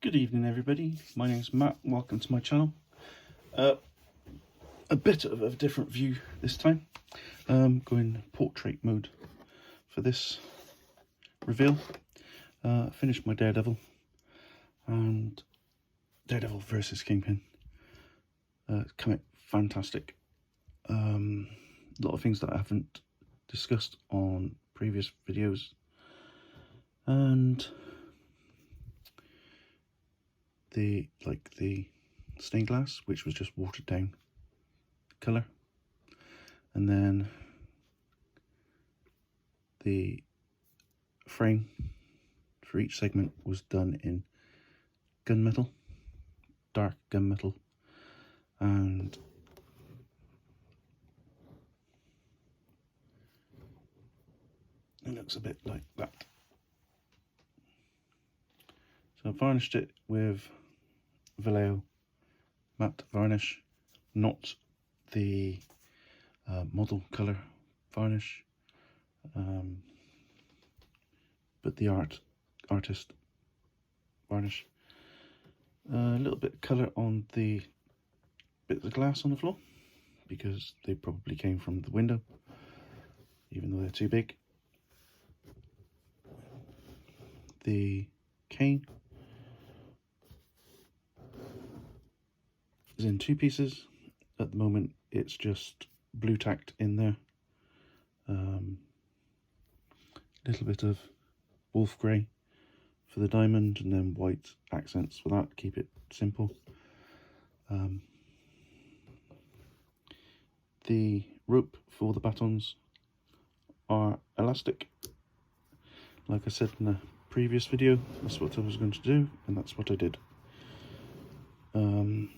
Good evening everybody, my name's Matt, welcome to my channel. A bit of a different view this time. Going portrait mode for this reveal. Finished my Daredevil and Daredevil versus Kingpin. Come out fantastic. A lot of things that I haven't discussed on previous videos, and the stained glass, which was just watered down colour, and then the frame for each segment was done in gunmetal, dark gunmetal, and it looks a bit like that. So I varnished it with Vallejo matte varnish, not the model colour varnish, but the artist varnish. A little bit of colour on the bits of glass on the floor, because they probably came from the window, even though they're too big. The cane is in two pieces. At the moment it's just blue tacked in there. Little bit of wolf grey for the diamond, and then white accents for that, keep it simple. The rope for the batons are elastic. Like I said in the previous video, that's what I was going to do, and that's what I did.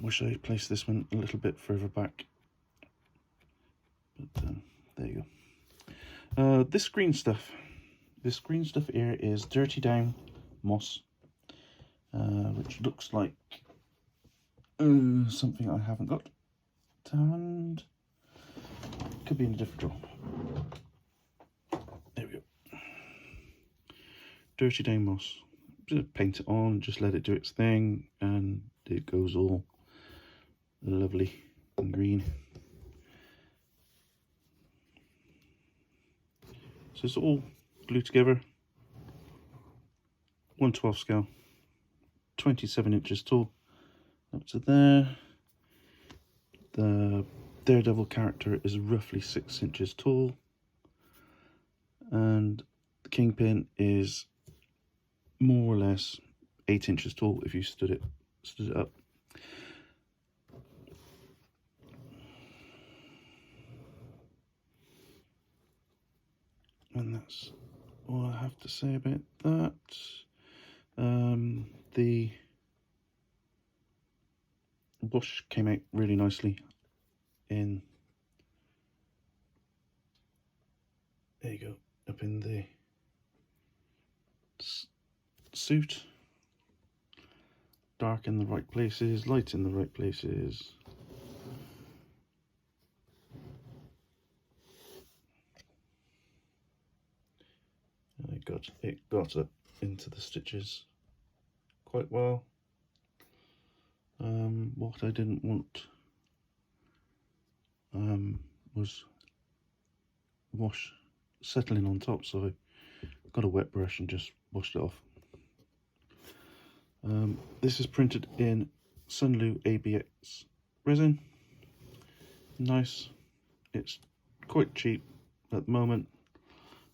Wish I placed this one a little bit further back, but there you go. This green stuff here is Dirty Down moss, which looks like something I haven't got, and could be in a different drawer. There we go. Dirty Down moss. Just paint it on, just let it do its thing, and it goes all lovely and green. So it's all glued together. 1/12 scale, 27 inches tall, up to there. The Daredevil character is roughly 6 inches tall, and the Kingpin is more or less 8 inches tall if you stood it up. And that's all I have to say about that. The wash came out really nicely in, there you go, up in the suit. Dark in the right places, light in the right places. It got up into the stitches quite well. What I didn't want was wash settling on top, so I got a wet brush and just washed it off. This is printed in Sunlu ABX resin. Nice. It's quite cheap at the moment.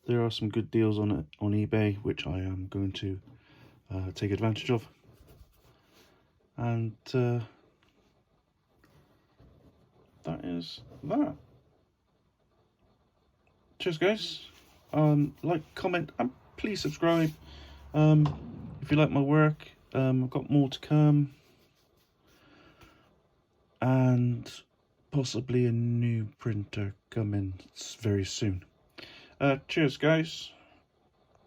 There are some good deals on it on eBay, which I am going to take advantage of. And that is that. Cheers guys. Like, comment, and please subscribe if you like my work. I've got more to come, and possibly a new printer coming very soon. Cheers guys.